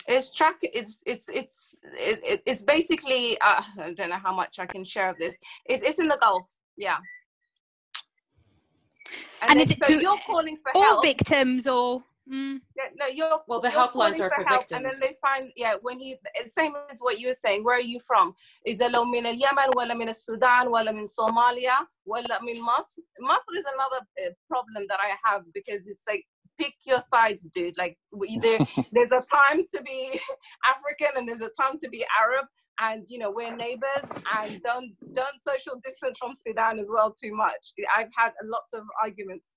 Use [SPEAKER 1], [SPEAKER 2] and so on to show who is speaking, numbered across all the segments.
[SPEAKER 1] It's basically I don't know how much I can share of this. It's in the Gulf, yeah.
[SPEAKER 2] And is it
[SPEAKER 1] so you're calling for
[SPEAKER 2] all
[SPEAKER 1] help.
[SPEAKER 2] Victims or?
[SPEAKER 1] No, you're
[SPEAKER 3] the helplines are
[SPEAKER 1] for
[SPEAKER 3] for
[SPEAKER 1] help,
[SPEAKER 3] victims.
[SPEAKER 1] and then they find, when you, same as what you were saying, where are you from? Is it من اليمن ولا من السودان ولا من Somalia ولا من مصر? Moscow is another problem that I have, because it's like, pick your sides, dude. Like, there's a time to be African and there's a time to be Arab, and we're neighbors, and don't social distance from Sudan as well too much. I've had lots of arguments.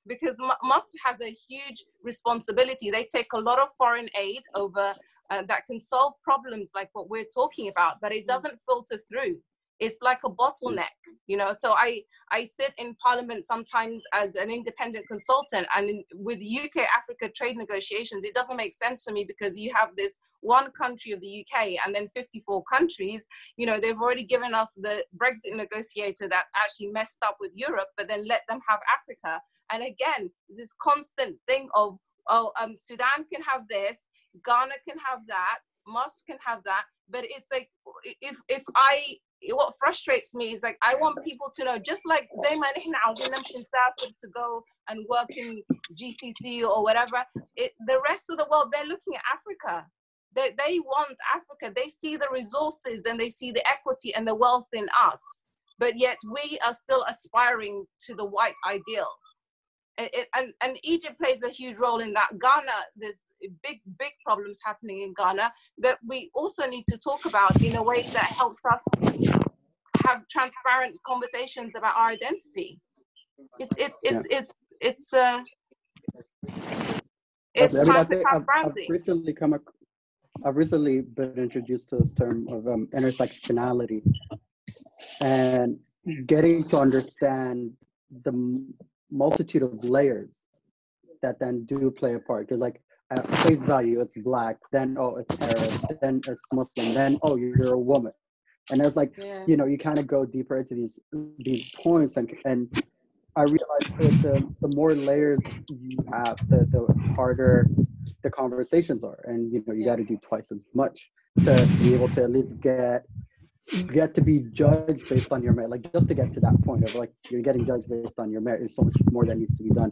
[SPEAKER 1] Because Moscow has a huge responsibility. They take a lot of foreign aid over that can solve problems like what we're talking about, but it doesn't filter through. It's like a bottleneck, So I sit in Parliament sometimes as an independent consultant, and with UK-Africa trade negotiations, it doesn't make sense for me, because you have this one country of the UK and then 54 countries. They've already given us the Brexit negotiator that actually messed up with Europe, but then let them have Africa. And again, this constant thing of, Sudan can have this, Ghana can have that, Moscow can have that. But it's like, what frustrates me is, like, I want people to know, just like to go and work in GCC or whatever, the rest of the world, they're looking at Africa. They want Africa. They see the resources and they see the equity and the wealth in us. But yet we are still aspiring to the white ideal. And Egypt plays a huge role in that. Ghana, there's big problems happening in Ghana that we also need to talk about in a way that helps us have transparent conversations about our identity. It's time for transparency.
[SPEAKER 4] I've recently been introduced to this term of intersectionality, and getting to understand the multitude of layers that then do play a part. Because, like, at face value, it's Black, then it's Arab, then it's Muslim, then you're a woman, and it's like, you kind of go deeper into these points, and I realized that the more layers you have, the harder the conversations are, and you got to do twice as much to be able to at least get to be judged based on your merit. Like, just to get to that point of, like, you're getting judged based on your merit, there's so much more that needs to be done.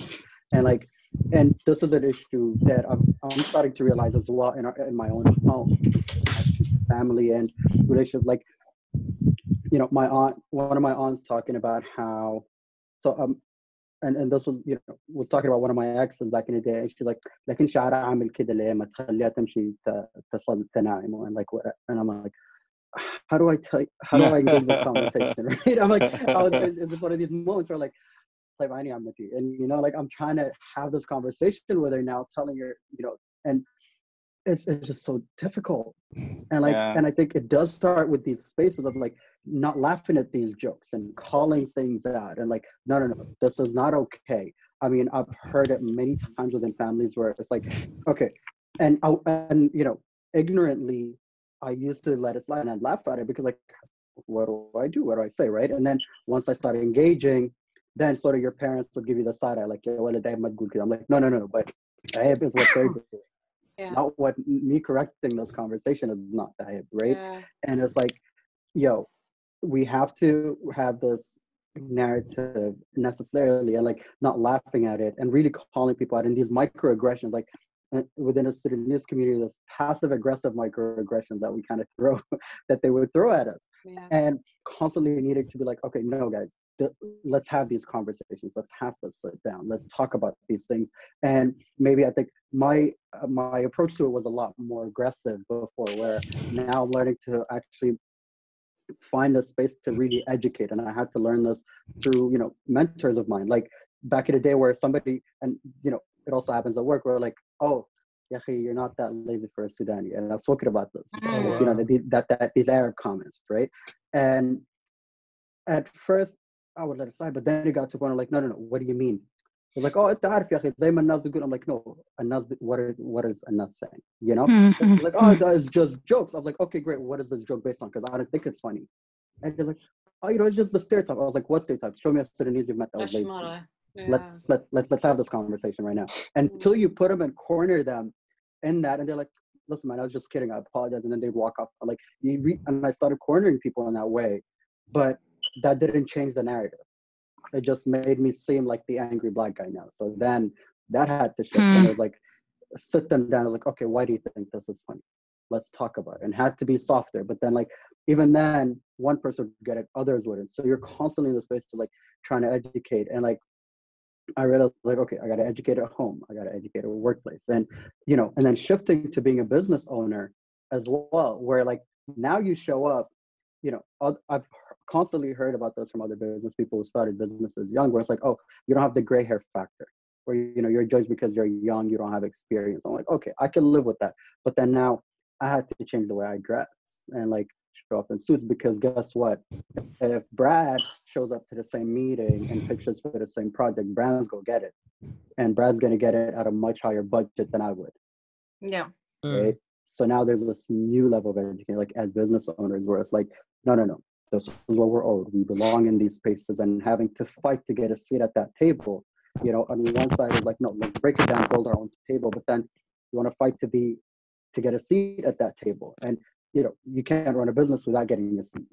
[SPEAKER 4] And this is an issue that I'm starting to realize as well in my own home, family and relationships. Like, my aunt, one of my aunts talking about how, and this was, was talking about one of my exes back in the day, and she's like, لكن شعرها عامل كده ليه ما تخليها تمشي تنام, and like, what, and I'm like, how do I engage this conversation, right? I'm like, it's one of these moments where, like, and like, I'm trying to have this conversation with her now, telling her, and it's just so difficult. And like, and I think it does start with these spaces of, like, not laughing at these jokes and calling things out, and like, no, this is not okay. I mean, I've heard it many times within families where it's like, okay, and ignorantly, I used to let it slide and I'd laugh at it, because, like, what do I do? What do I say, right? And then once I started engaging, then sort of your parents would give you the side eye, like, I'm like, no, but that is what they're doing. Yeah. Not what me correcting this conversation is not that, right? Yeah. And it's like, we have to have this narrative necessarily, and like, not laughing at it and really calling people out in these microaggressions, like within a Sudanese community, this passive aggressive microaggressions that we kind of throw, that they would throw at us. Yeah. And constantly needing to be like, okay, no guys, let's have these conversations, let's have this sit down, let's talk about these things. And maybe I think my approach to it was a lot more aggressive before, where now I'm learning to actually find a space to really educate. And I had to learn this through, mentors of mine, like back in the day, where somebody, and it also happens at work, where like, oh, Yahi, you're not that lazy for a Sudani. And I've spoken about this, these Arab comments, right? And at first I would let it slide, but then it got to a point of like, no, what do you mean? It's like, oh, I'm like, no, what is Anas saying? Like, oh, it's just jokes. I'm like, okay, great. What is this joke based on? Because I don't think it's funny. And they're like, oh, it's just a stereotype. I was like, what stereotype? Show me a Sudanese you've met that was lazy. Yeah. Let's have this conversation right now. Until you put them and corner them in that, and they're like, listen, man, I was just kidding. I apologize. And then they'd walk off. Like, and I started cornering people in that way. But that didn't change the narrative. It just made me seem like the angry black guy now. So then that had to shift. And it was like, sit them down. Like, okay, why do you think this is funny? Let's talk about it. And had to be softer. But then, like, even then, one person would get it, others wouldn't. So you're constantly in the space to, like, trying to educate. And, like, I realized, like, okay, I got to educate at home. I got to educate at workplace. And, you know, and then shifting to being a business owner as well, where, like, now you show up, you know, I've constantly heard about this from other business people who started businesses young, where it's like, oh, you don't have the gray hair factor, or, you know, you're judged because you're young, you don't have experience. I'm like, okay, I can live with that. But then now I had to change the way I dress and, like, show up in suits, because guess what? If Brad shows up to the same meeting and pitches for the same project, Brad's go get it. And Brad's going to get it at a much higher budget than I would.
[SPEAKER 1] Yeah.
[SPEAKER 4] Right? So now there's this new level of education, like, as business owners, where it's like, no. This is what we're owed. We belong in these spaces, and having to fight to get a seat at that table, you know, on one side is like, no, let's break it down, build our own table. But then you want to fight to get a seat at that table. And, you know, you can't run a business without getting a seat.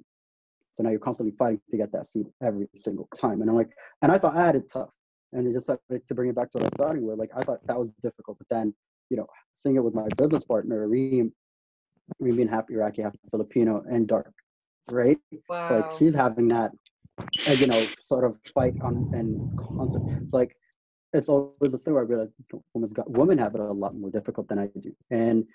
[SPEAKER 4] So now you're constantly fighting to get that seat every single time. And I'm like, and I thought I had it tough. And it just to bring it back to what I was starting with, like, I thought that was difficult. But then, you know, seeing it with my business partner, Reem being half Iraqi, half Filipino, and dark, right?
[SPEAKER 2] Wow.
[SPEAKER 4] So, like, she's having that, you know, sort of fight on and constant. It's like, it's always the thing where I realize women have it a lot more difficult than I do. And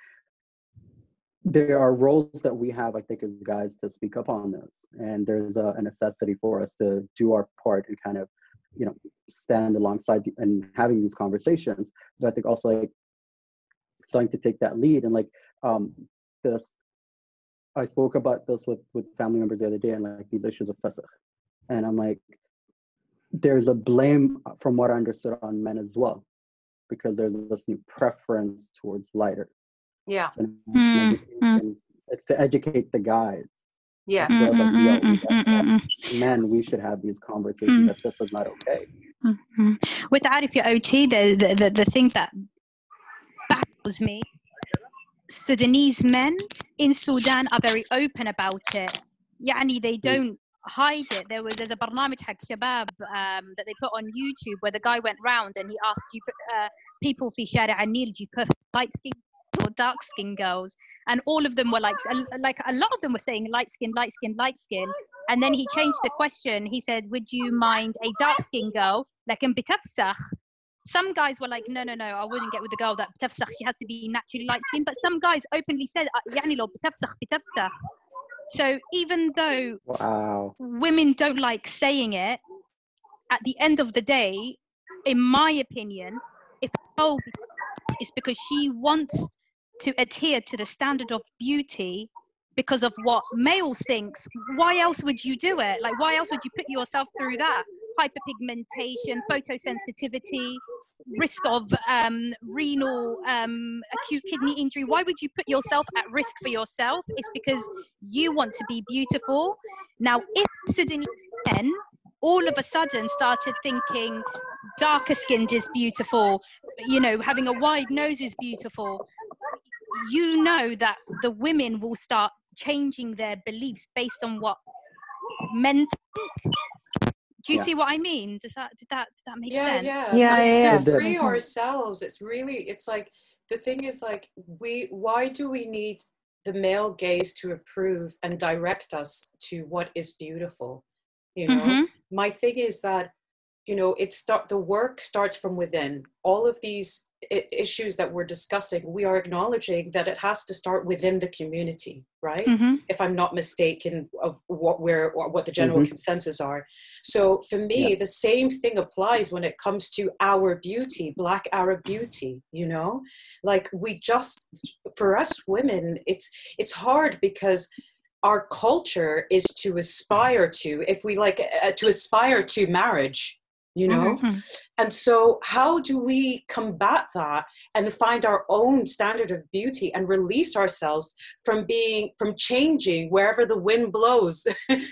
[SPEAKER 4] there are roles that we have, I think, as guys to speak up on this. And there's a necessity for us to do our part and kind of, you know, stand alongside and having these conversations. But I think also, like, starting to take that lead. And, like, I spoke about this with family members the other day, and, like, these issues of fasakh. And I'm like, there's a blame, from what I understood, on men as well, because there's this new preference towards lighter.
[SPEAKER 1] Yeah.
[SPEAKER 4] So it's to educate the guys.
[SPEAKER 1] Yes.
[SPEAKER 4] So like, men, we should have these conversations that this is not okay.
[SPEAKER 3] وتعرف يا OT, the thing that baffles me, Sudanese men in Sudan are very open about it. يعني they don't hide it. There's a برنامج حق شباب that they put on YouTube where the guy went round and he asked people في شارع النيل do you prefer light skin or dark skin girls, and all of them were like a lot of them were saying light skin, and then he changed the question. He said, would you mind a dark skin girl لكن بتفسخ? Some guys were like, no, I wouldn't get with the girl that بتفسخ, she has to be naturally light skinned. But some guys openly said يعني لو بتفسخ. So even though women don't like saying it, at the end of the day, in my opinion, if it's because she wants to adhere to the standard of beauty because of what males thinks, why else would you do it? Like, why else would you put yourself through that? Hyperpigmentation, photosensitivity, risk of renal acute kidney injury. Why would you put yourself at risk for yourself? It's because you want to be beautiful. Now, if Sudanese men all of a sudden started thinking darker skinned is beautiful, you know, having a wide nose is beautiful, you know that the women will start changing their beliefs based on what men think. Do you see what I mean? Did that make sense?
[SPEAKER 2] Yeah. It's to free ourselves. It's like, the thing is, like, why do we need the male gaze to approve and direct us to what is beautiful? You know, my thing is that, you know, the work starts from within. All of these issues that we're discussing, we are acknowledging that it has to start within the community, right? If I'm not mistaken of what the general consensus are. So for me, the same thing applies when it comes to our beauty, Black Arab beauty, you know? Like, for us women, it's hard because our culture is to aspire to, to aspire to marriage, you know? And so how do we combat that and find our own standard of beauty and release ourselves from changing wherever the wind blows,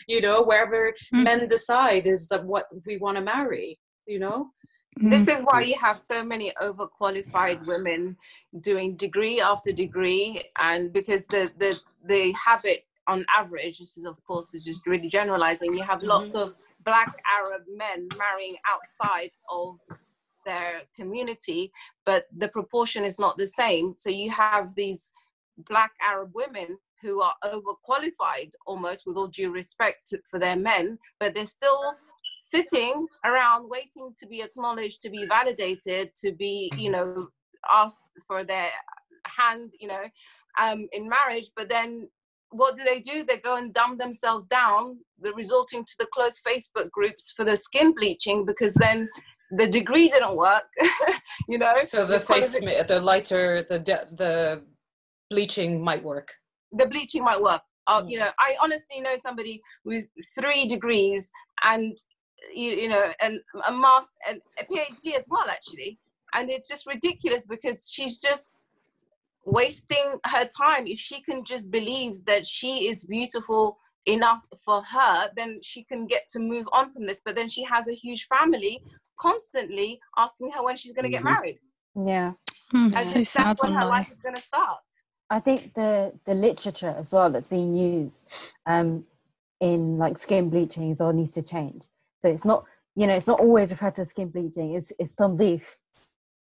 [SPEAKER 2] you know, wherever men decide is that what we want to marry, you know?
[SPEAKER 1] This is why you have so many overqualified women doing degree after degree, and because the habit on average, this is of course is just really generalizing, you have lots of Black Arab men marrying outside of their community, but the proportion is not the same. So you have these Black Arab women who are overqualified, almost with all due respect for their men, but they're still sitting around waiting to be acknowledged, to be validated, to be, you know, asked for their hand, you know, in marriage. But then what do? They go and dumb themselves down, resulting to the closed Facebook groups for the skin bleaching, because then the degree didn't work, you know.
[SPEAKER 2] So the bleaching might work.
[SPEAKER 1] The bleaching might work. You know, I honestly know somebody with 3 degrees and you know, and a master and a PhD as well, actually. And it's just ridiculous because she's just wasting her time. If she can just believe that she is beautiful enough for her, then she can get to move on from this. But then she has a huge family constantly asking her when she's going to get married.
[SPEAKER 5] Yeah.
[SPEAKER 1] And
[SPEAKER 3] So sad
[SPEAKER 1] that's when her
[SPEAKER 3] online.
[SPEAKER 1] life is going to start.
[SPEAKER 5] I think the literature as well that's being used in like skin bleaching as well needs to change. So it's not, you know, it's not always referred to as skin bleaching. It's tandif.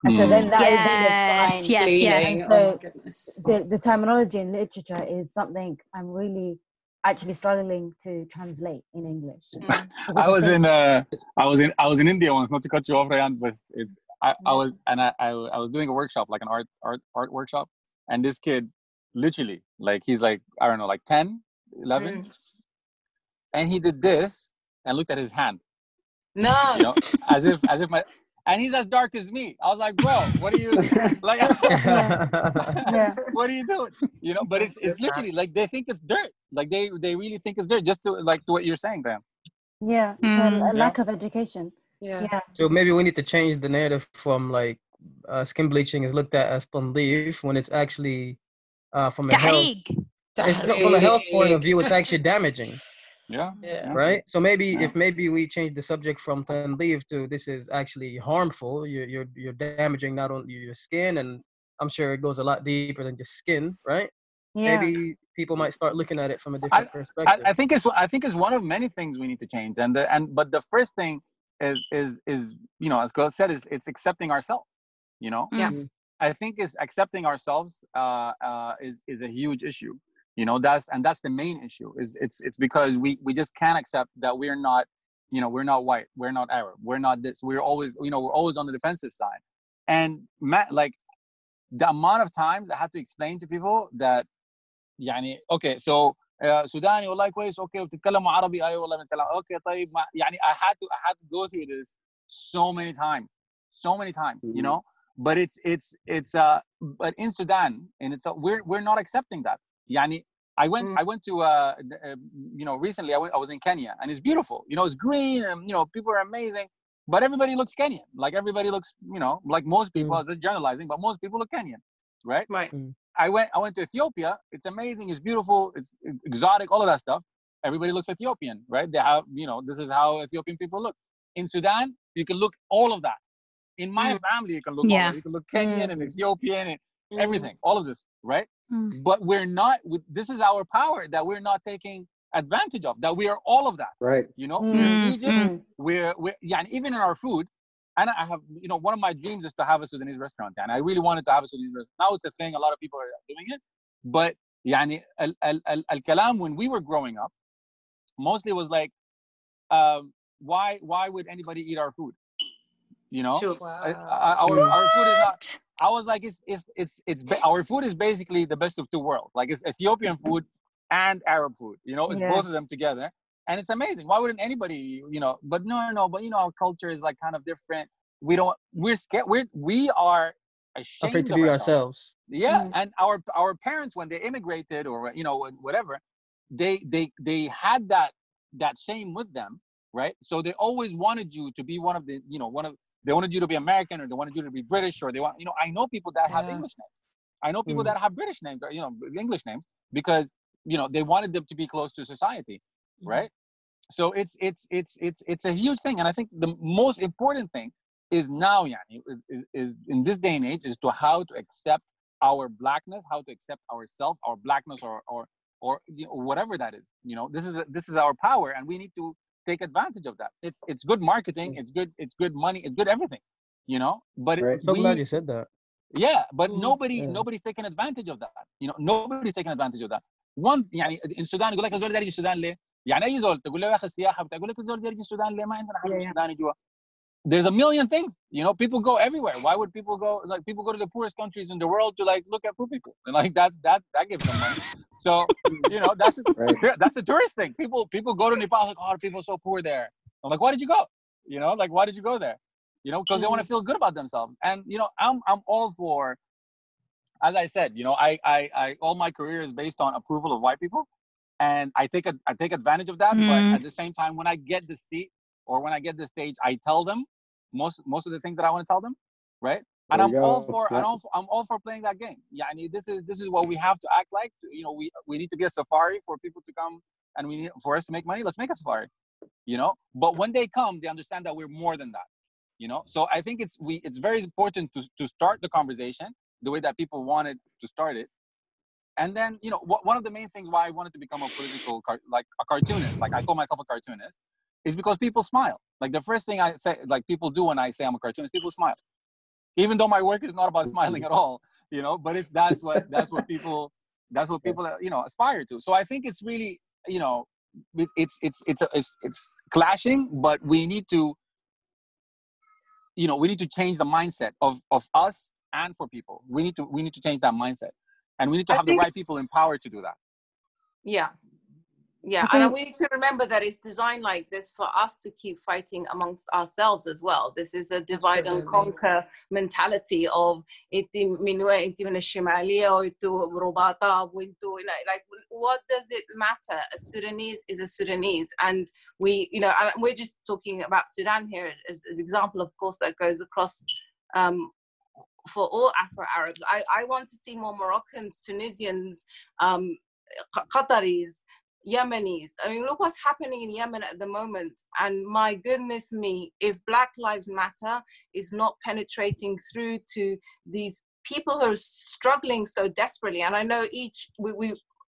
[SPEAKER 5] And so then that is fine.
[SPEAKER 3] Yes.
[SPEAKER 5] And so the terminology in literature is something I'm really actually struggling to translate in English.
[SPEAKER 6] I was in India once, not to cut you off, Rayan, but I was doing a workshop, like an art workshop, and this kid literally, like, he's like, I don't know, like 10, 11, and he did this and looked at his hand.
[SPEAKER 1] No.
[SPEAKER 6] You know, as if my, and he's as dark as me. I was like, bro, what are you like? What are you doing? You know, but it's literally like they think it's dirt. Like they really think it's dirt, just to what you're saying, Dan.
[SPEAKER 5] Yeah, so a lack of education.
[SPEAKER 2] Yeah.
[SPEAKER 7] So maybe we need to change the narrative from like skin bleaching is looked at as tandif when it's actually from a health point of view, it's actually damaging.
[SPEAKER 6] Yeah.
[SPEAKER 7] Right. So if we change the subject from tandif to this is actually harmful, you're damaging not only your skin, and I'm sure it goes a lot deeper than just skin, right?
[SPEAKER 5] Yeah.
[SPEAKER 7] Maybe people might start looking at it from a different perspective.
[SPEAKER 6] I think it's one of many things we need to change, but the first thing is you know, as Colette said, it's accepting ourselves. You know.
[SPEAKER 2] Yeah.
[SPEAKER 6] I think is accepting ourselves is a huge issue. You know, that's the main issue. It's because we just can't accept that we're not, you know, we're not white, we're not Arab, we're not this. We're always, you know, we're always on the defensive side. And like the amount of times I have to explain to people that, يعني, okay, so Sudani والله كويس, okay, وتتكلموا عربي, أيوة والله بنتكلم, okay, طيب, يعني I had to go through this so many times, you know. But but in Sudan, and we're not accepting that. Yani, I went to you know, recently I was in Kenya, and it's beautiful. You know, it's green, and you know, people are amazing, but everybody looks Kenyan. Like everybody looks, you know, like most people. They're generalizing, but most people look Kenyan, right?
[SPEAKER 1] Right.
[SPEAKER 6] I went to Ethiopia. It's amazing. It's beautiful. It's exotic. All of that stuff. Everybody looks Ethiopian, right? They have, you know, this is how Ethiopian people look. In Sudan, you can look all of that. In my family, you can look all of it. You can look Kenyan and Ethiopian and everything, all of this, right? But we're not. This is our power that we're not taking advantage of. That we are all of that,
[SPEAKER 4] right?
[SPEAKER 6] You know, in Egypt, we're even in our food. And I have, you know, one of my dreams is to have a Sudanese restaurant, and I really wanted to have a Sudanese restaurant. Now it's a thing; a lot of people are doing it. But يعني al-kalam when we were growing up, mostly was like, why would anybody eat our food? You know, our food is not. I was like, it's our food is basically the best of two worlds. Like it's Ethiopian food and Arab food. You know, it's both of them together, and it's amazing. Why wouldn't anybody? You know, but no. But you know, our culture is like kind of different. We're scared. We are ashamed
[SPEAKER 7] afraid to be ourselves.
[SPEAKER 6] Yeah, and our parents, when they immigrated or you know whatever, they had that shame with them, right? So they always wanted you to be one of the, you know, they wanted you to be American, or they wanted you to be British, or they want, you know, I know people that have English names. I know people that have British names, or, you know, English names, because, you know, they wanted them to be close to society, right? So it's a huge thing. And I think the most important thing is now, yani, is in this day and age, is to how to accept our blackness, how to accept ourselves, our blackness, or you know, whatever that is. You know, this is our power, and we need to take advantage of that. It's good marketing, it's good money, it's good everything. You know, but
[SPEAKER 4] Right.
[SPEAKER 7] So glad you said that.
[SPEAKER 6] yeah, but
[SPEAKER 7] Yeah.
[SPEAKER 6] nobody's taking advantage of that. You know, nobody's taking advantage of that. One, يعني in Sudan يقول لك الزول ده يجي السودان ليه؟ يعني أي زول تقول له يا أخي السياحة بتقول لك الزول ده يجي السودان ليه؟ ما عندنا حاجة في السودان جوا. There's a million things. You know, people go everywhere. Why would people go? Like, people go to the poorest countries in the world to like look at poor people, and like that gives them money. So you know, that's a tourist thing. People go to Nepal, like, oh, people are so poor there. I'm like, why did you go? You know, like, why did you go there? You know, because they want to feel good about themselves. And you know, I'm all for, as I said, you know, I all my career is based on approval of white people, and I take advantage of that. But at the same time, when I get the seat or when I get the stage, I tell them most of the things that I want to tell them, right? And I'm all for I'm all for playing that game. Yeah, I mean, this is what we have to act like. You know, we need to be a safari for people to come, and for us to make money. Let's make a safari. You know, but when they come, they understand that we're more than that. You know, so I think it's very important to start the conversation the way that people wanted to start it. And then, you know, one of the main things why I wanted to become a cartoonist, like I call myself a cartoonist, is because people smile. Like the first thing I say, like people do when I say I'm a cartoonist, people smile. Even though my work is not about smiling at all, you know, but that's what people you know, aspire to. So I think it's really, you know, it's clashing, but we need to, you know, we need to change the mindset of us and for people. We need to change that mindset, and we need to have the right people in power to do that.
[SPEAKER 1] Yeah. And we need to remember that it's designed like this for us to keep fighting amongst ourselves as well. This is a divide and conquer mentality of like what does it matter? A Sudanese is a Sudanese, and we, you know, and we're just talking about Sudan here as an example, of course, that goes across for all Afro-Arabs. I want to see more Moroccans, Tunisians, Qataris, Yemenis. I mean, look what's happening in Yemen at the moment. And my goodness me, if Black Lives Matter is not penetrating through to these people who are struggling so desperately, and I know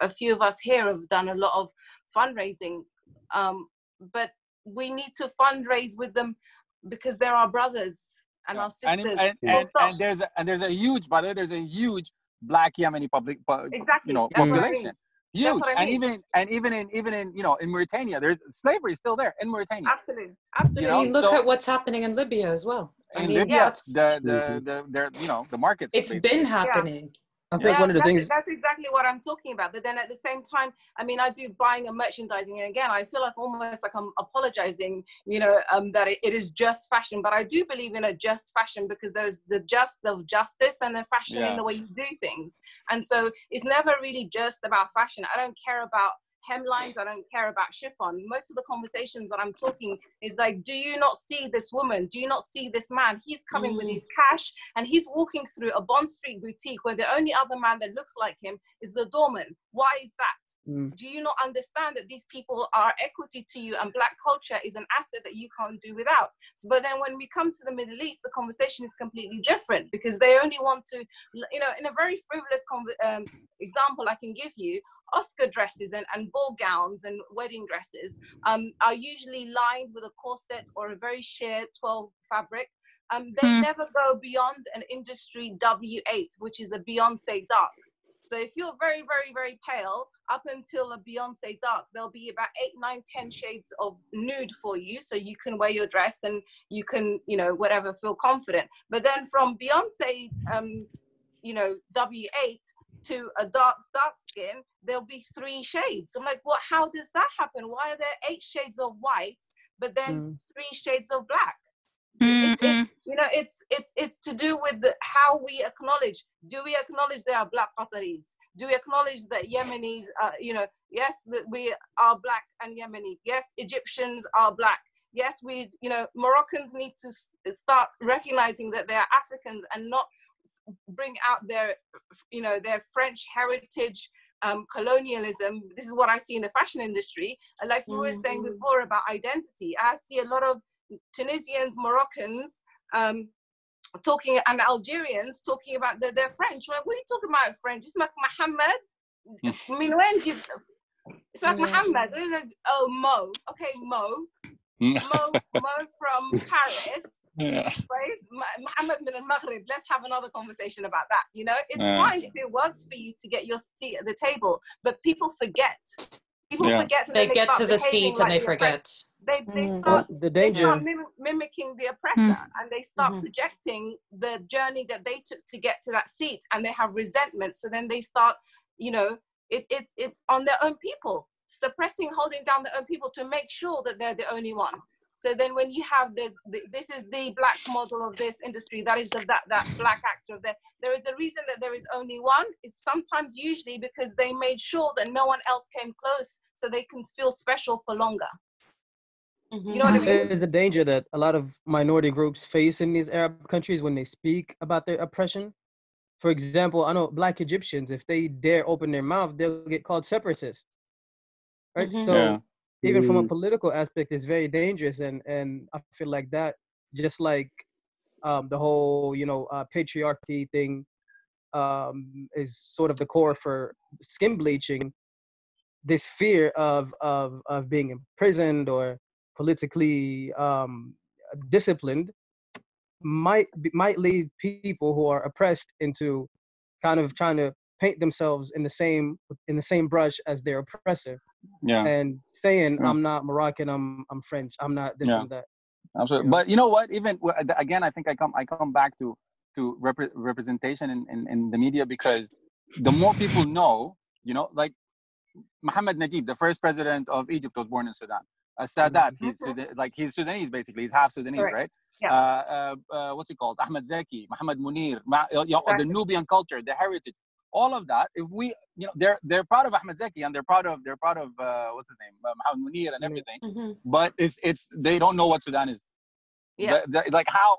[SPEAKER 1] a few of us here have done a lot of fundraising, but we need to fundraise with them because they're our brothers and our sisters.
[SPEAKER 6] And there's a huge, by the way, there's a huge Black Yemeni
[SPEAKER 1] exactly,
[SPEAKER 6] you know, population. Huge. And even in you know, in Mauritania, there's slavery is still there in Mauritania.
[SPEAKER 1] Absolutely.
[SPEAKER 2] You know, look at what's happening in Libya as well.
[SPEAKER 6] I mean, Libya, you know, the markets.
[SPEAKER 2] It's been happening.
[SPEAKER 7] I think one of the things
[SPEAKER 1] that's exactly what I'm talking about. But then at the same time, I mean, I do buying and merchandising, and again, I feel like almost like I'm apologizing, you know, that it is just fashion. But I do believe in a just fashion because there's the justice and the fashion in the way you do things. And so it's never really just about fashion. I don't care about hemlines, I don't care about chiffon. Most of the conversations that I'm talking is like, do you not see this woman? Do you not see this man? He's coming with his cash and he's walking through a Bond Street boutique where the only other man that looks like him is the doorman. Why is that? Do you not understand that these people are equity to you and Black culture is an asset that you can't do without? So, but then when we come to the Middle East, the conversation is completely different because they only want to, you know, in a very frivolous example I can give you, Oscar dresses and ball gowns and wedding dresses are usually lined with a corset or a very sheer 12 fabric. They never go beyond an industry W8, which is a Beyonce dark. So if you're very, very, very pale, up until a Beyonce dark, there'll be about 8, 9, 10 shades of nude for you. So you can wear your dress and you can, you know, whatever, feel confident. But then from Beyonce, you know, W8 to a dark skin, there'll be 3 shades. I'm like, what? How does that happen? Why are there 8 shades of white, but then 3 shades of black? You know, it's to do with how we acknowledge. Do we acknowledge there are Black Qataris? Do we acknowledge that Yemeni, you know, yes, that we are Black and Yemeni. Yes, Egyptians are Black. Yes, we, you know, Moroccans need to start recognizing that they are Africans and not bring out their, you know, their French heritage, colonialism. This is what I see in the fashion industry. And like you were saying before about identity, I see a lot of Tunisians, Moroccans, talking, and Algerians talking about their French. Like, what are you talking about French? It's like Mohammed. It's like Mohammed. Oh, Mo. Okay, Mo. Mo from Paris.
[SPEAKER 6] Yeah.
[SPEAKER 1] Right? Mohammed min al-Maghrib. Let's have another conversation about that. You know, it's fine if it works for you to get your seat at the table, but people forget. People forget.
[SPEAKER 2] They get to the seat and they forget.
[SPEAKER 1] They start mimicking the oppressor, and they start projecting the journey that they took to get to that seat, and they have resentment. So then they start, you know, it's on their own people, suppressing, holding down their own people to make sure that they're the only one. So then when you have this is the black model of this industry, that is that black actor of there is a reason that there is only one. It's sometimes usually because they made sure that no one else came close, so they can feel special for longer. You know what I mean?
[SPEAKER 7] There's a danger that a lot of minority groups face in these Arab countries when they speak about their oppression. For example, I know Black Egyptians, if they dare open their mouth, they'll get called separatists. Right? So even from a political aspect, it's very dangerous. And I feel like that, just like the whole, patriarchy thing is sort of the core for skin bleaching, this fear of being imprisoned or politically disciplined might lead people who are oppressed into kind of trying to paint themselves in the same brush as their oppressor, and saying I'm not Moroccan, I'm French, I'm not this and that.
[SPEAKER 6] Absolutely. But you know what? Even again, I think I come back to representation in the media, because the more people know, like Mohammed Najib, the first president of Egypt, was born in Sudan. Sadat, he's Sudanese basically. He's half Sudanese, right? Yeah. What's it called? Ahmed Zaki, Mohammed Munir, the Nubian culture, the heritage, all of that. If we, they're proud of Ahmed Zaki, and they're proud of what's his name, Mohammed Munir, and everything. But it's they don't know what Sudan is. Yeah. Like how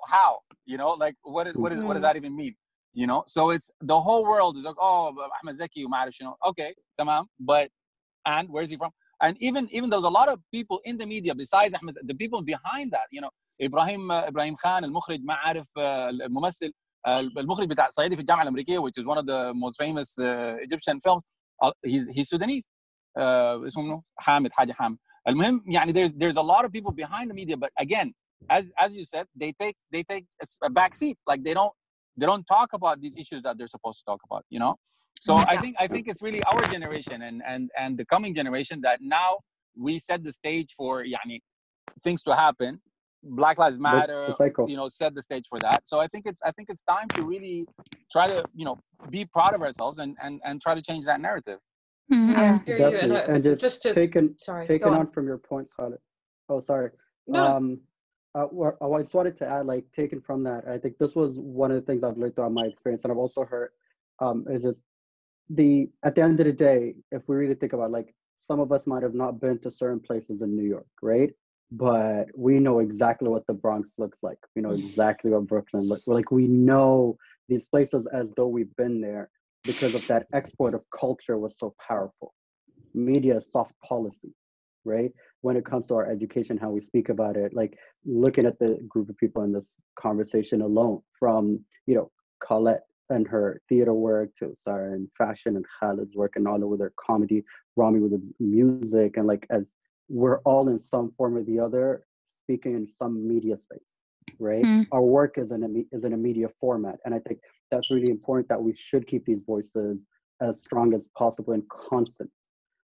[SPEAKER 6] like what does that even mean? So it's the whole world is like, oh, Ahmed Zaki, okay, tamam, but and where is he from? And even there's a lot of people in the media besides Ahmed, the people behind that, Ibrahim Khan, المخرج ما عارف الممثل المخرج بتاع صعيدي في الجامعة الأمريكية, which is one of the most famous Egyptian films. He's Sudanese. اسمه منو؟ حامد حاجة حامد. المهم there's a lot of people behind the media, but again, as you said, they take a back seat. Like they don't talk about these issues that they're supposed to talk about, So I think it's really our generation and the coming generation that now we set the stage for things to happen. Black Lives Matter, set the stage for that. So I think it's time to really try to be proud of ourselves and try to change that narrative.
[SPEAKER 5] Yeah,
[SPEAKER 4] definitely. And just taking on from your points, Khalid. Oh, sorry.
[SPEAKER 2] No.
[SPEAKER 4] I just wanted to add, like, taken from that, I think this was one of the things I've learned throughout my experience, and I've also heard is just at the end of the day, if we really think about, like, some of us might have not been to certain places in New York, right? But we know exactly what the Bronx looks like. We know exactly what Brooklyn looks like. We know these places as though we've been there because of that export of culture was so powerful. Media is soft policy, right? When it comes to our education, how we speak about it, like looking at the group of people in this conversation alone, from, Colette and her theater work to Sara in fashion and Khalid's work and all over their comedy, Ramey with his music, and like as we're all in some form or the other speaking in some media space, right? Our work is in a media format, and I think that's really important, that we should keep these voices as strong as possible and constant,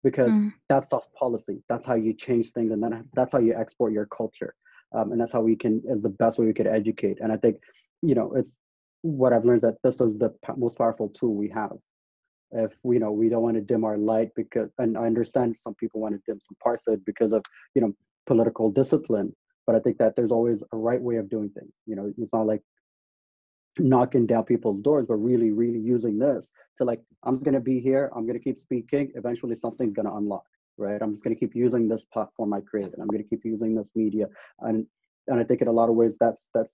[SPEAKER 4] because that's soft policy. That's how you change things, and then that's how you export your culture, and that's how is the best way we could educate. And I think it's what I've learned, that this is the most powerful tool we have. If we don't want to dim our light, and I understand some people want to dim some parts of it because of political discipline, but I think that there's always a right way of doing things. It's not like knocking down people's doors, but really, really using this to, like, I'm just going to be here, I'm going to keep speaking, eventually something's going to unlock, right? I'm just going to keep using this platform I created, I'm going to keep using this media, and I think in a lot of ways that's a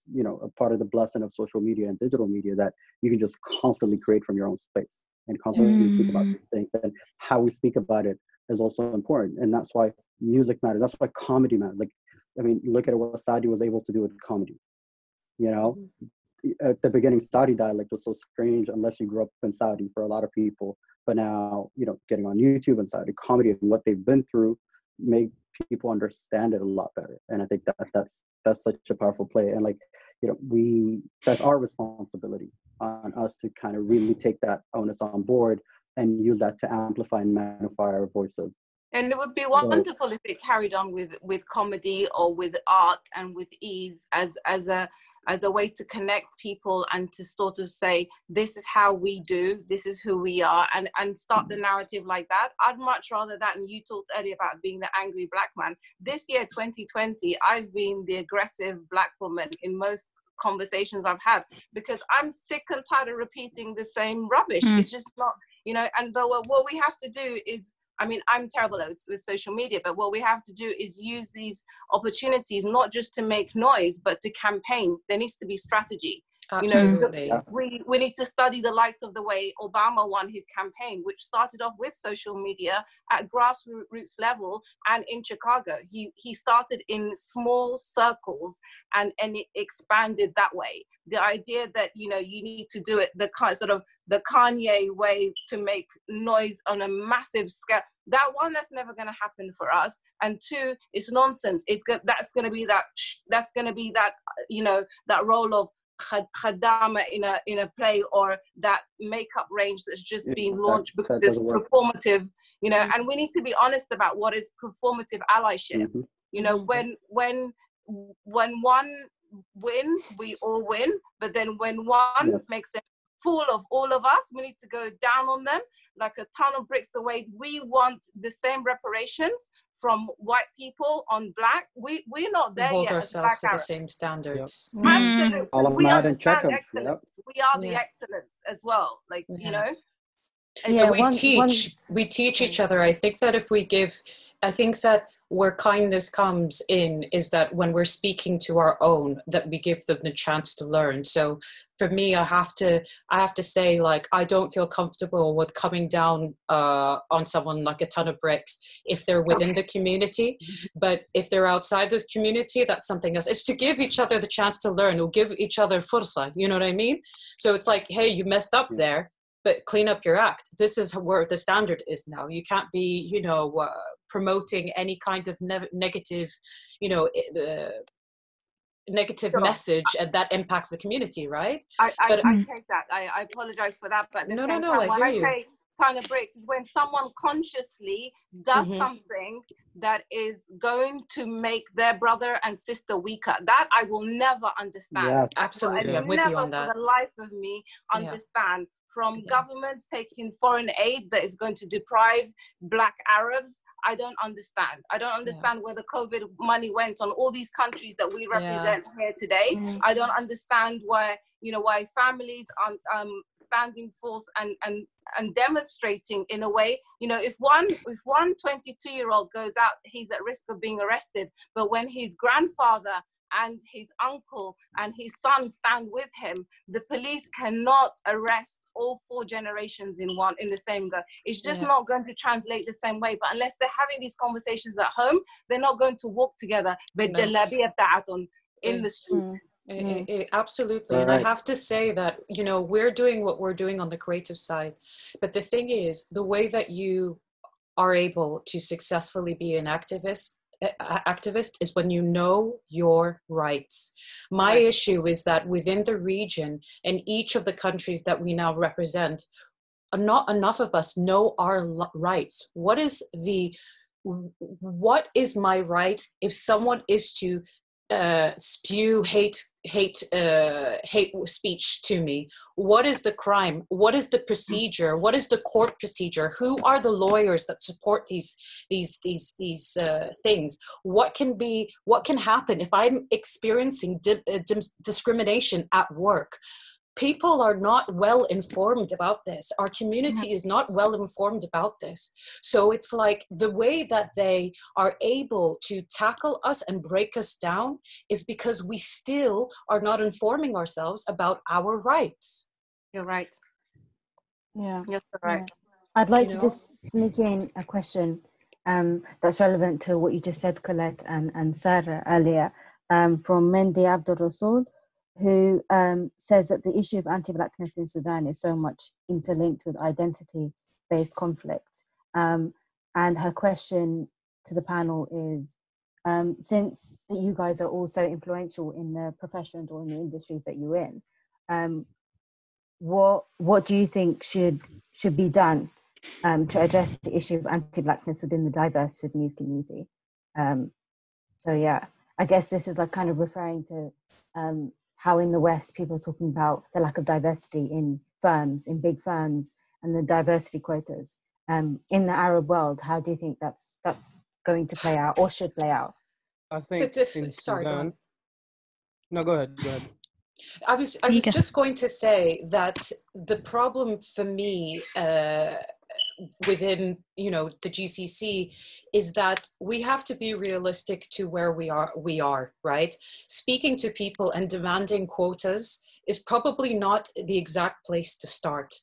[SPEAKER 4] part of the blessing of social media and digital media, that you can just constantly create from your own space and constantly speak about these things, and how we speak about it is also important. And that's why music matters. That's why comedy matters. Like, I mean, look at what Saadi was able to do with comedy. You know, at the beginning, Saudi dialect was so strange unless you grew up in Saudi for a lot of people. But now, you know, getting on YouTube and Saudi comedy and what they've been through make people understand it a lot better. And I think that's such a powerful play. And like, you know, that's our responsibility on us to kind of really take that onus on board and use that to amplify and magnify our voices.
[SPEAKER 1] And it would be wonderful if it carried on with comedy or with art and with ease as a way to connect people and to sort of say, this is how we do, this is who we are, and start the narrative like that. I'd much rather that. And you talked earlier about being the angry black man. This year, 2020, I've been the aggressive black woman in most conversations I've had, because I'm sick and tired of repeating the same rubbish. It's just not, you know, and but what we have to do is, I mean, I'm terrible with social media, but what we have to do is use these opportunities, not just to make noise, but to campaign. There needs to be strategy.
[SPEAKER 2] Absolutely.
[SPEAKER 1] You know, we need to study the likes of the way Obama won his campaign, which started off with social media at grassroots level and in Chicago. He started in small circles and it expanded that way. The idea that, you know, you need to do it the sort of the Kanye way to make noise on a massive scale, that's never going to happen for us. And two, it's nonsense. That's going to be that, you know, that role of khadama in a play, or that makeup range that's just being launched because it's performative, you know. And we need to be honest about what is performative allyship. You know, when one wins, we all win, but then when one makes a fool of all of us, we need to go down on them like a ton of bricks. The way we want the same reparations from white people on black, we're not there
[SPEAKER 2] hold
[SPEAKER 1] yet.
[SPEAKER 2] Ourselves to the same standards.
[SPEAKER 1] Absolutely. We understand excellence. We are the
[SPEAKER 2] Yeah.
[SPEAKER 1] excellence as well. Like, you know.
[SPEAKER 2] Yeah, we teach each other. I think that where kindness comes in is that when we're speaking to our own, that we give them the chance to learn. So for me, I have to say, like, I don't feel comfortable with coming down on someone like a ton of bricks if they're within the community. But if they're outside the community, that's something else. It's to give each other the chance to learn, or give each other fursa, you know what I mean? So it's like, hey, you messed up there, but clean up your act. This is where the standard is now. You can't be, you know, promoting any kind of negative, you know, negative message, and that impacts the community, right? I
[SPEAKER 1] take that. I apologize for that, but at the same time, when I say ton of bricks, is when someone consciously does something that is going to make their brother and sister weaker. That I will never understand.
[SPEAKER 4] Yes.
[SPEAKER 2] Absolutely, I'm with you on that.
[SPEAKER 1] For the life of me, understand. From governments taking foreign aid that is going to deprive Black Arabs, I don't understand. I don't understand where the COVID money went on all these countries that we represent here today. I don't understand why families are standing forth and demonstrating in a way. You know, if one 22-year-old goes out, he's at risk of being arrested. But when his grandfather and his uncle and his son stand with him, the police cannot arrest all 4 generations in the same go. It's just not going to translate the same way. But unless they're having these conversations at home, they're not going to walk together in the street.
[SPEAKER 2] Absolutely. And I have to say that, you know, we're doing what we're doing on the creative side. But the thing is, the way that you are able to successfully be an activist is when you know your rights. My issue is that within the region and each of the countries that we now represent, not enough of us know our rights. What is my right if someone is to spew hate speech to me? What is the crime? What is the procedure? What is the court procedure? Who are the lawyers that support these things? What can happen if I'm experiencing discrimination at work? People are not well informed about this. Our community is not well informed about this. So it's like the way that they are able to tackle us and break us down is because we still are not informing ourselves about our rights.
[SPEAKER 1] You're right.
[SPEAKER 5] Yeah.
[SPEAKER 1] You're right.
[SPEAKER 5] I'd like to just sneak in a question that's relevant to what you just said, Colette and Sara earlier, from Mendy Abdul Rasul, who says that the issue of anti-Blackness in Sudan is so much interlinked with identity-based conflicts. And her question to the panel is, since you guys are all so influential in the professions or in the industries that you're in, what do you think should be done to address the issue of anti-Blackness within the diverse Sudanese community? So yeah, I guess this is like kind of referring to how in the West people are talking about the lack of diversity in firms, in big firms, and the diversity quotas. In the Arab world, how do you think that's going to play out or should play out?
[SPEAKER 7] I think in
[SPEAKER 2] sorry,
[SPEAKER 7] Sudan,
[SPEAKER 2] go on.
[SPEAKER 7] No, go ahead.
[SPEAKER 2] I was just going to say that the problem for me within, you know, the GCC is that we have to be realistic to where we are, right? Speaking to people and demanding quotas is probably not the exact place to start.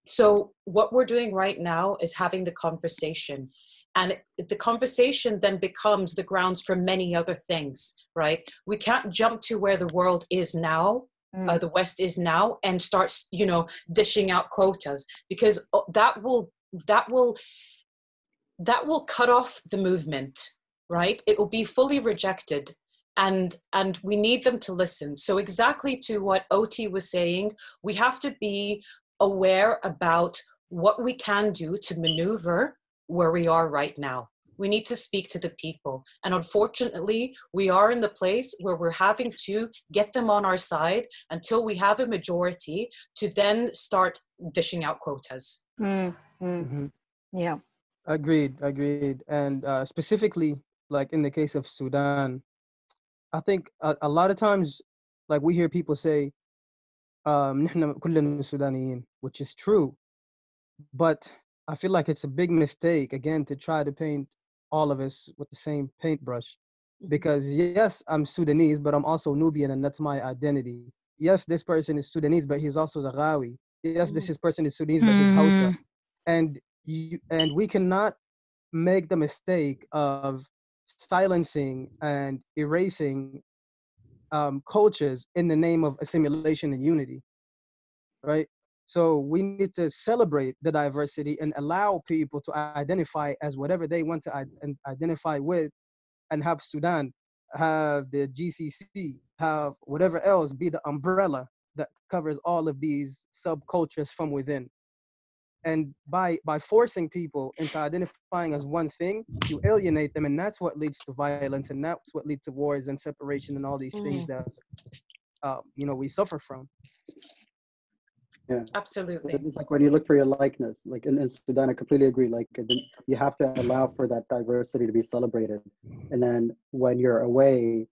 [SPEAKER 2] So what we're doing right now is having the conversation. And the conversation then becomes the grounds for many other things, right? We can't jump to where the world is now, the West is now, and start, you know, dishing out quotas, because that will cut off the movement, right? It will be fully rejected, and we need them to listen. So exactly to what Oti was saying, we have to be aware about what we can do to maneuver where we are right now. We need to speak to the people. And unfortunately, we are in the place where we're having to get them on our side until we have a majority to then start dishing out quotas.
[SPEAKER 5] Yeah.
[SPEAKER 7] Agreed. And specifically, like in the case of Sudan, I think a lot of times, like we hear people say, "نحن كلنا سودانيين," which is true. But I feel like it's a big mistake, again, to try to paint all of us with the same paintbrush. Because yes, I'm Sudanese, but I'm also Nubian, and that's my identity. Yes, this person is Sudanese, but he's also Zaghawi. Yes, this person is Sudanese, but he's Hausa. And we cannot make the mistake of silencing and erasing cultures in the name of assimilation and unity, right? So we need to celebrate the diversity and allow people to identify as whatever they want to identify with, and have Sudan, have the GCC, have whatever else be the umbrella that covers all of these subcultures from within. And by forcing people into identifying as one thing, you alienate them, and that's what leads to violence, and that's what leads to wars and separation and all these things that you know, we suffer from.
[SPEAKER 4] Yeah,
[SPEAKER 2] absolutely.
[SPEAKER 4] It's like when you look for your likeness, like in Sudan, I completely agree. Like you have to allow for that diversity to be celebrated, and then when you're away,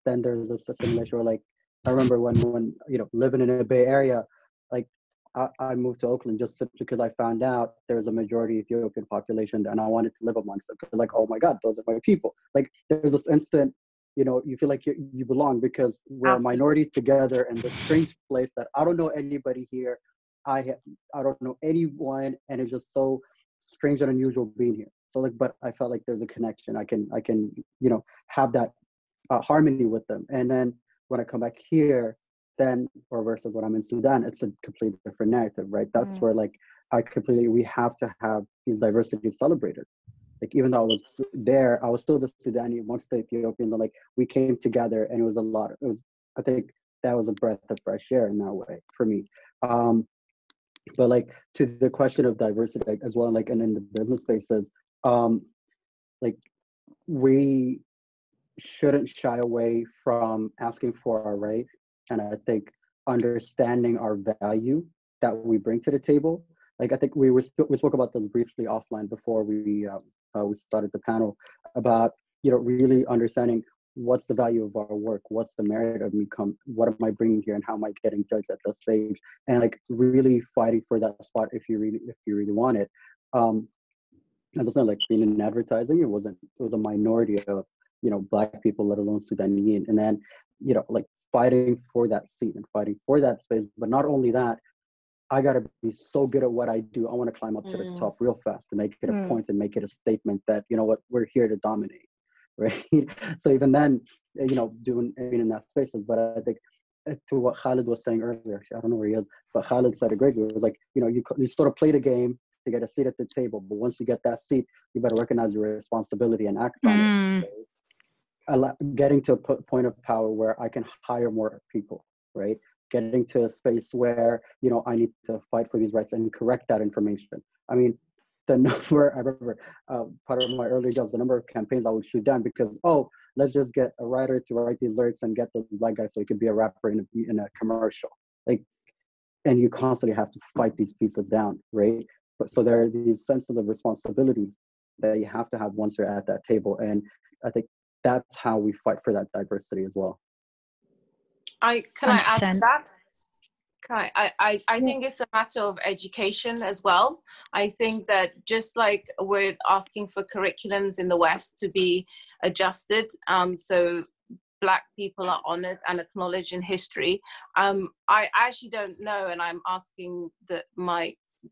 [SPEAKER 4] then there's this assimilation. Where, like, I remember when you know, living in a Bay Area, like I moved to Oakland just simply because I found out there was a majority Ethiopian population, and I wanted to live amongst them. Like, oh my God, those are my people. Like, there's this instant, you know, you feel like you belong because we're a minority together in this strange place that I don't know anybody here. I don't know anyone, and it's just so strange and unusual being here. So like, but I felt like there's a connection. I can you know, have that harmony with them. And then when I come back here, then, or versus when I'm in Sudan, it's a completely different narrative, right? That's where, like, we have to have these diversities celebrated. Like, even though I was there, I was still the Sudani amongst the Ethiopians, and like, we came together, and it was a lot. I think that was a breath of fresh air in that way for me. But like, to the question of diversity, like, as well, like, and in the business spaces, like, we shouldn't shy away from asking for our right, and I think understanding our value that we bring to the table. Like, I think we spoke about this briefly offline before we started the panel, about, you know, really understanding what's the value of our work, what's the merit of me what am I bringing here, and how am I getting judged at this stage, and like really fighting for that spot if you really want it. As I said, like, being in advertising, it was a minority of, you know, Black people, let alone Sudanese, and then, you know, like, fighting for that seat and fighting for that space. But not only that, I gotta be so good at what I do. I want to climb up to the top real fast to make it a point and make it a statement that, you know what, we're here to dominate, right? So even then, you know, being in that spaces. But I think to what Khalid was saying earlier. I don't know where he is, but Khalid said it greatly. It was like, you know, you sort of play the game to get a seat at the table, but once you get that seat, you better recognize your responsibility and act on it. Right? Getting to a point of power where I can hire more people, right? Getting to a space where, you know, I need to fight for these rights and correct that information. I mean, the number, I remember part of my early jobs, the number of campaigns I would shoot down because, oh, let's just get a writer to write these lyrics and get the black guy so he could be a rapper in a commercial. Like, and you constantly have to fight these pieces down, right? But so there are these senses of responsibilities that you have to have once you're at that table. And I think that's how we fight for that diversity as well.
[SPEAKER 1] Can I add to
[SPEAKER 3] 100%.
[SPEAKER 1] that? I think it's a matter of education as well. I think that just like we're asking for curriculums in the West to be adjusted, so Black people are honored and acknowledged in history. I actually don't know, and I'm asking that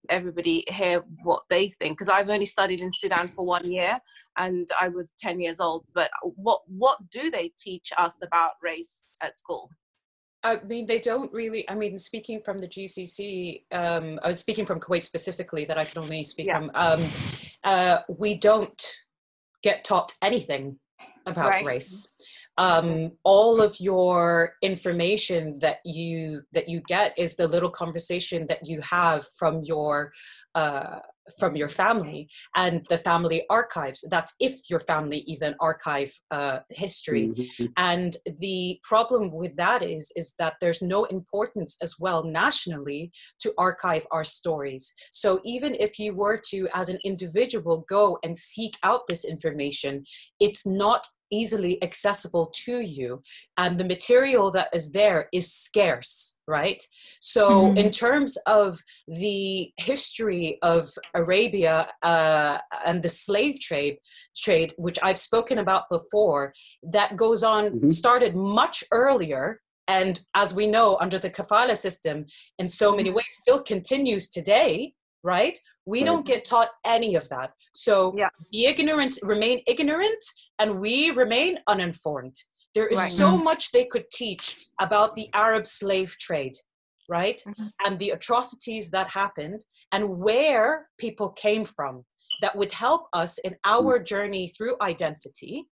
[SPEAKER 1] everybody here what they think, because I've only studied in Sudan for 1 year and I was 10 years old. But what do they teach us about race at school?
[SPEAKER 2] I mean, they don't really, I mean, speaking from the GCC, speaking from Kuwait specifically, that I can only speak from, we don't get taught anything about race. All of your information that you get is the little conversation that you have from your family and the family archives. That's if your family even archive history. And the problem with that is that there's no importance as well nationally to archive our stories. So even if you were to, as an individual, go and seek out this information, it's not easily accessible to you, and the material that is there is scarce, right? So in terms of the history of Arabia and the slave trade, which I've spoken about before, that goes on, started much earlier, and as we know, under the kafala system, in so many ways, still continues today, right? We don't get taught any of that. So the ignorant remain ignorant and we remain uninformed. There is so much they could teach about the Arab slave trade, right? And the atrocities that happened and where people came from that would help us in our journey through identity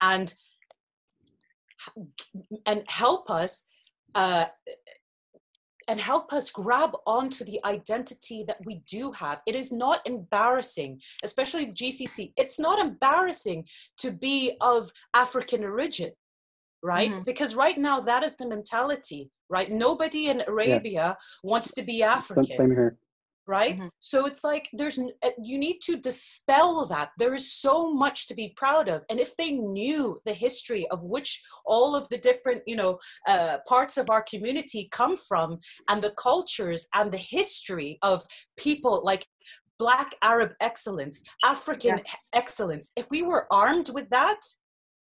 [SPEAKER 2] and help us grab onto the identity that we do have. It is not embarrassing, especially GCC. It's not embarrassing to be of African origin, right? Because right now that is the mentality, right? Nobody in Arabia wants to be African.
[SPEAKER 4] Same here.
[SPEAKER 2] Right? So it's like you need to dispel that. There is so much to be proud of. And if they knew the history of which all of the different, parts of our community come from, and the cultures and the history of people like Black Arab excellence, African excellence, if we were armed with that,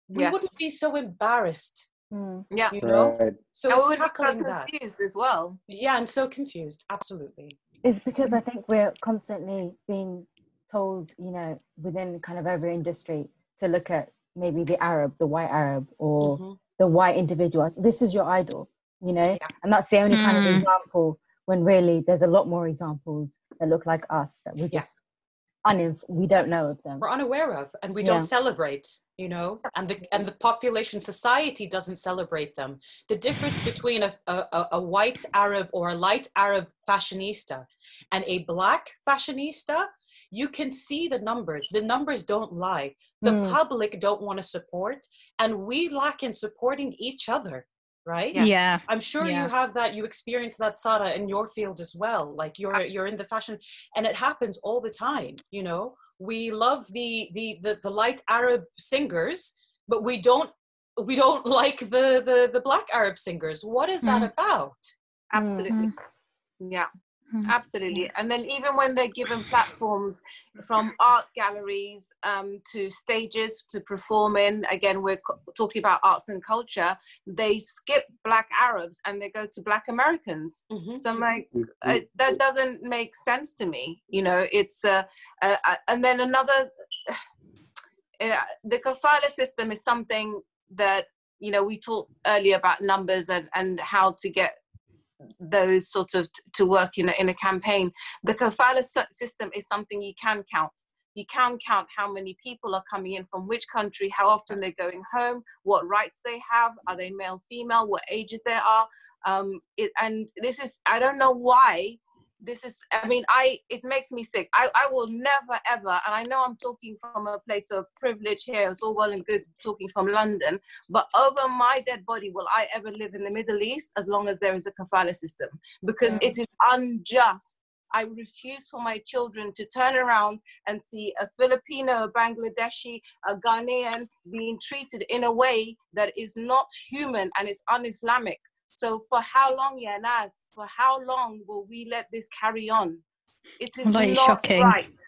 [SPEAKER 2] we wouldn't be so embarrassed. So it's tackling that.
[SPEAKER 1] Confused as well.
[SPEAKER 2] Yeah, and so confused. Absolutely.
[SPEAKER 5] It's because I think we're constantly being told, within kind of every industry to look at maybe the Arab, the white Arab, or the white individuals. This is your idol, and that's the only kind of example, when really there's a lot more examples that look like us that we just we don't know of them.
[SPEAKER 2] We're unaware of, and we don't celebrate, and the population, society doesn't celebrate them. The difference between a white Arab or a light Arab fashionista and a Black fashionista, you can see the numbers. The numbers don't lie. The public don't want to support, and we lack in supporting each other. Right?
[SPEAKER 3] Yeah.
[SPEAKER 2] I'm sure you have that. You experience that, Sara, in your field as well. Like you're in the fashion, and it happens all the time. We love the light Arab singers, but we don't like the Black Arab singers. What is that about?
[SPEAKER 1] Absolutely. Yeah. Absolutely. And then even when they're given platforms, from art galleries to stages to perform in, again, we're talking about arts and culture, they skip Black Arabs and they go to Black Americans. So I'm like, that doesn't make sense to me. It's and then another, the kafala system is something that you know, we talked earlier about numbers and how to get those sort of to work in a campaign. The kafala system is something you can count. You can count how many people are coming in from which country, how often they're going home, what rights they have, are they male, female, what ages they are. And this is, I don't know why this is, I mean, it makes me sick. I will never ever, and I know I'm talking from a place of privilege here, it's all well and good talking from London, but over my dead body will I ever live in the Middle East as long as there is a kafala system, because it is unjust. I refuse for my children to turn around and see a Filipino, a Bangladeshi, a Ghanaian being treated in a way that is not human and is un-Islamic. So for how long, Nas, for how long will we let this carry on? It is not
[SPEAKER 3] shocking.
[SPEAKER 1] right.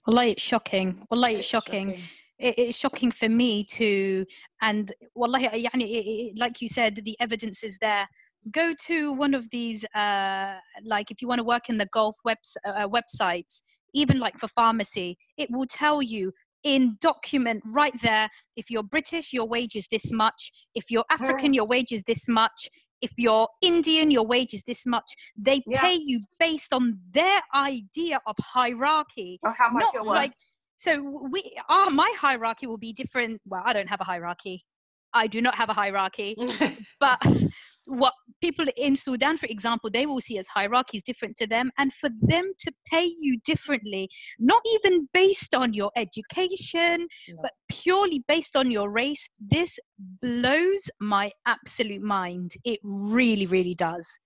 [SPEAKER 3] Wallahi, it's shocking. Wallahi, it's shocking. It's shocking for me too. And wallahi, like you said, the evidence is there. Go to one of these, like if you want to work in the Gulf websites, even like for pharmacy, it will tell you in document right there, if you're British, your wage is this much. If you're African, your wage is this much. If you're Indian, your wage is this much. They pay you based on their idea of hierarchy.
[SPEAKER 1] Or how much you're worth.
[SPEAKER 3] Like, so my hierarchy will be different. Well, I don't have a hierarchy. I do not have a hierarchy. But what people in Sudan, for example, they will see as hierarchies different to them, and for them to pay you differently, not even based on your education, but purely based on your race, this blows my absolute mind. It really, really does.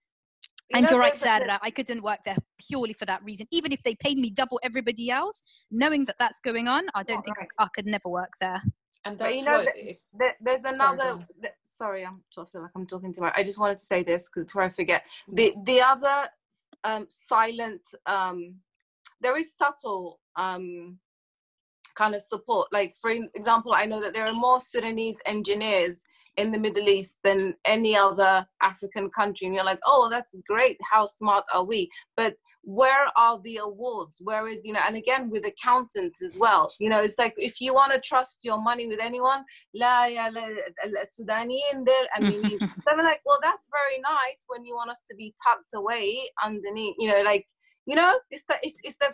[SPEAKER 3] And you're right, Sarah, I couldn't work there purely for that reason. Even if they paid me double everybody else, knowing that that's going on, I don't think I could never work there.
[SPEAKER 2] And that's,
[SPEAKER 1] you know, there's another. Sorry, I feel like I'm talking too much. I just wanted to say this before I forget. The other silent, there is subtle kind of support. Like for example, I know that there are more Sudanese engineers in the Middle East than any other African country, and you're like, oh, that's great. How smart are we? But where are the awards? Where is, you know, and again with accountants as well, you know, it's like if you want to trust your money with anyone, Sudaniyin there, I mean, so I'm like, well, that's very nice when you want us to be tucked away underneath, you know, like, you know, it's that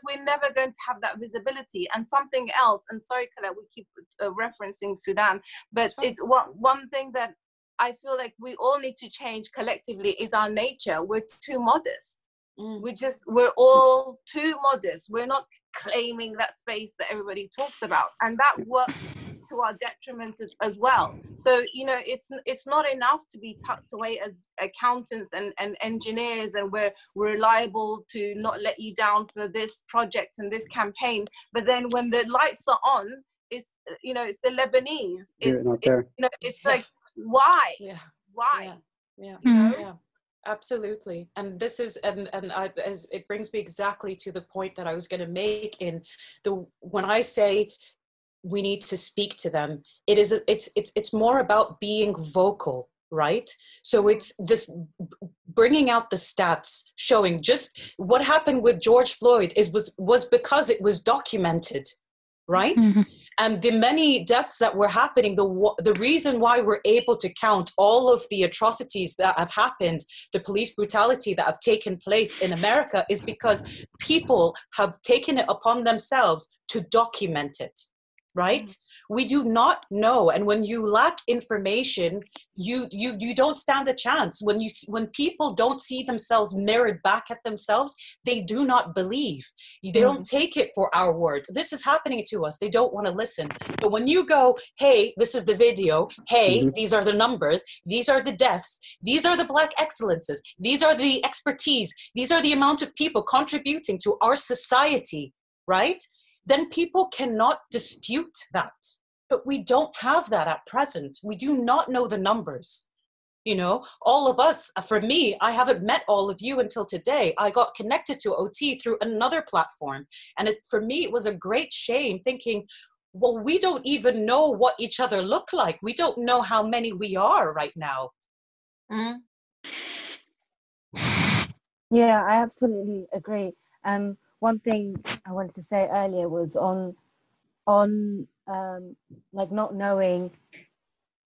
[SPEAKER 1] we're never going to have that visibility. And something else, and sorry, Colette, we keep referencing Sudan, but it's one thing that I feel like we all need to change collectively is our nature. We're too modest. We're all too modest. We're not claiming that space that everybody talks about, and that works to our detriment as well. So, you know, it's not enough to be tucked away as accountants and engineers, and we're reliable to not let you down for this project and this campaign. But then when the lights are on, it's, you know, it's the Lebanese. It's you know, it's like, why? Why?
[SPEAKER 2] Yeah.
[SPEAKER 1] You know?
[SPEAKER 2] Yeah. Absolutely. And this is, and as it brings me exactly to the point that I was going to make when I say we need to speak to them, it's more about being vocal, right? So it's this bringing out the stats, showing just what happened with George Floyd was because it was documented, right? And the many deaths that were happening, the reason why we're able to count all of the atrocities that have happened, the police brutality that have taken place in America, is because people have taken it upon themselves to document it, right? We do not know, and when you lack information, you don't stand a chance. When people don't see themselves mirrored back at themselves, they do not believe. They don't take it for our word. This is happening to us. They don't want to listen. But when you go, hey, this is the video. Hey, these are the numbers. These are the deaths. These are the Black excellences. These are the expertise. These are the amount of people contributing to our society, right? Then people cannot dispute that. But we don't have that at present. We do not know the numbers. You know, all of us, for me, I haven't met all of you until today. I got connected to OT through another platform. And for me, it was a great shame thinking, well, we don't even know what each other look like. We don't know how many we are right now.
[SPEAKER 5] Yeah, I absolutely agree. One thing I wanted to say earlier was on like not knowing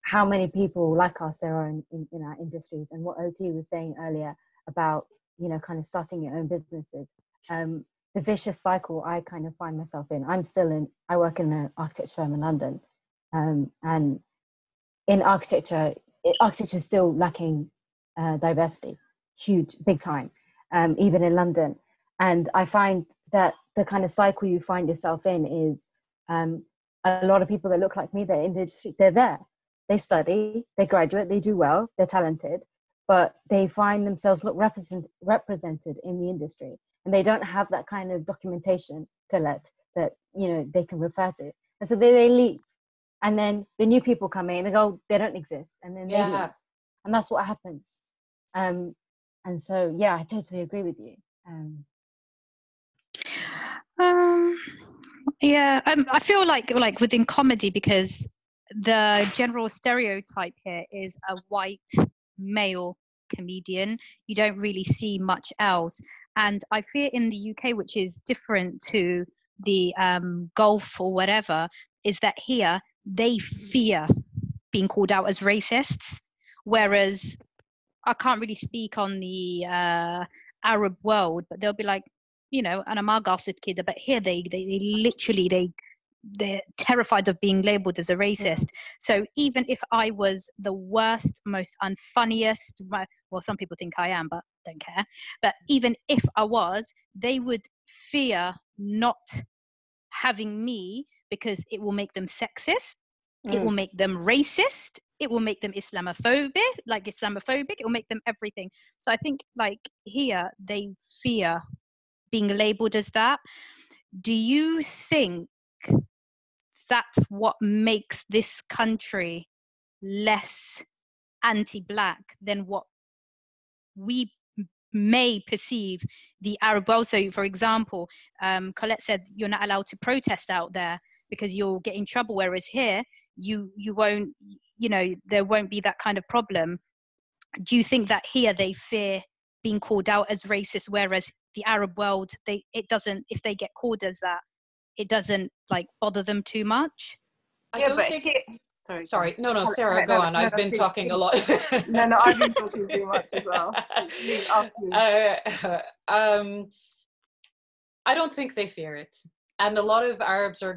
[SPEAKER 5] how many people like us there are in our industries, and what OT was saying earlier about, you know, kind of starting your own businesses. The vicious cycle I kind of find myself in. I work in an architecture firm in London, and in architecture is still lacking diversity, huge, big time, even in London. And I find that the kind of cycle you find yourself in is a lot of people that look like me, they're in the industry, they're there. They study, they graduate, they do well, they're talented, but they find themselves not represented in the industry. And they don't have that kind of documentation, Colette, that, you know, they can refer to. And so they leave. And then the new people come in and go, they don't exist. And then they leave. And that's what happens. And so, yeah, I totally agree with you.
[SPEAKER 3] Yeah, I feel like within comedy, because the general stereotype here is a white male comedian. You don't really see much else. And I fear in the UK, which is different to the Gulf or whatever, is that here they fear being called out as racists, whereas I can't really speak on the Arab world, but they'll be like, you know, and I'm kid, but here they literally they're terrified of being labeled as a racist. So even if I was the worst, most unfunniest, well, some people think I am, but don't care. But even if I was, they would fear not having me because it will make them sexist. It will make them racist. It will make them Islamophobic. It will make them everything. So I think like here, they fear being labeled as that. Do you think that's what makes this country less anti-Black than what we may perceive the Arab world? So, for example, Colette said you're not allowed to protest out there because you'll get in trouble, whereas here you won't, you know, there won't be that kind of problem. Do you think that here they fear being called out as racist, whereas the Arab world, it doesn't, if they get called as that, it doesn't like bother them too much?
[SPEAKER 2] I don't think. Sorry. No, Sarah, go on. I've been talking a lot.
[SPEAKER 1] No, I've been talking too much as well.
[SPEAKER 2] I don't think they fear it. And a lot of Arabs are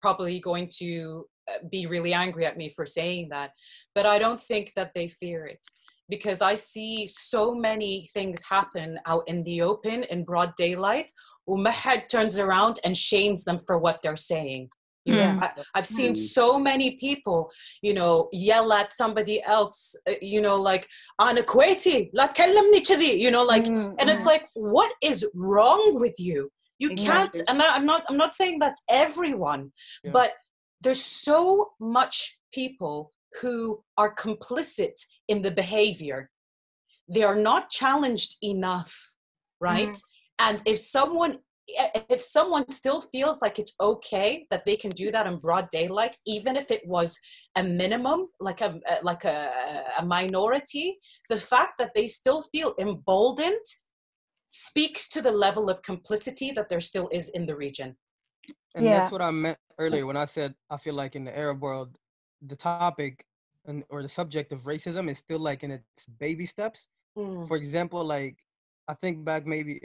[SPEAKER 2] probably going to be really angry at me for saying that. But I don't think that they fear it, because I see so many things happen out in the open in broad daylight. Umahad turns around and shames them for what they're saying. You know, I've seen so many people, you know, yell at somebody else, you know, like, "Ana Kuwaiti, la tkallamni kadi," you know, like, and it's like, what is wrong with you? You can't, and I'm not saying that's everyone, but there's so much people who are complicit in the behavior. They are not challenged enough, right? And if someone still feels like it's okay that they can do that in broad daylight, even if it was a minimum, like a minority, the fact that they still feel emboldened speaks to the level of complicity that there still is in the region.
[SPEAKER 7] And that's what I meant earlier when I said I feel like in the Arab world, the topic or the subject of racism is still like in its baby steps. For example, like I think back maybe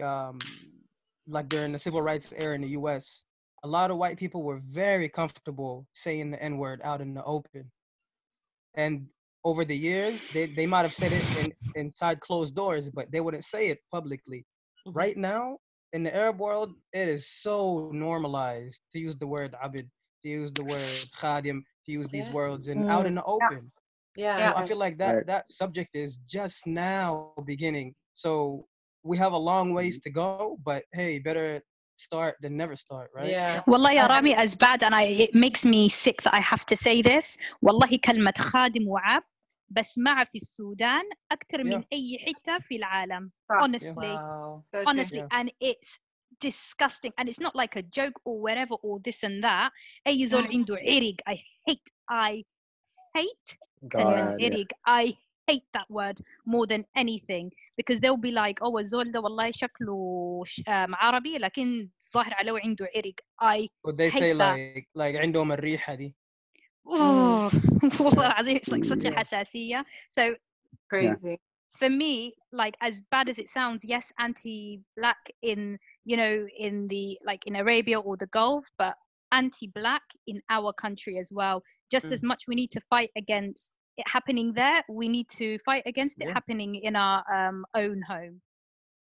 [SPEAKER 7] like during the civil rights era in the US, a lot of white people were very comfortable saying the N-word out in the open. And over the years, they might have said it inside closed doors, but they wouldn't say it publicly. Right now, in the Arab world, it is so normalized to use the word abid, to use the word khadim, to use these words and out in the open. So I feel like that subject is just now beginning. So we have a long ways to go, but hey, better start than never start, right?
[SPEAKER 3] Wallah ya Rami, as bad, and it makes me sick that I have to say this. Wallahi كلمة خادم وعب بسمعها في السودان أكثر من أي حتة في العالم. Honestly, and it's disgusting, and it's not like a joke or whatever or this and that. أي زول عنده عرق. I hate كلمة عرق. I hate that word more than anything, because they'll be like, oh الزول ده والله شكله عربي لكن ظاهر عليه عنده عرق. I
[SPEAKER 7] Would they
[SPEAKER 3] hate
[SPEAKER 7] say
[SPEAKER 3] that.
[SPEAKER 7] like عندهم الريحة دي?
[SPEAKER 3] oh, it's like such a حساسية. So
[SPEAKER 1] crazy.
[SPEAKER 3] For me, like, as bad as it sounds, yes, anti-black in, you know, in the, like in Arabia or the Gulf, but anti-black in our country as well. Just as much we need to fight against it happening there, we need to fight against it happening in our own home.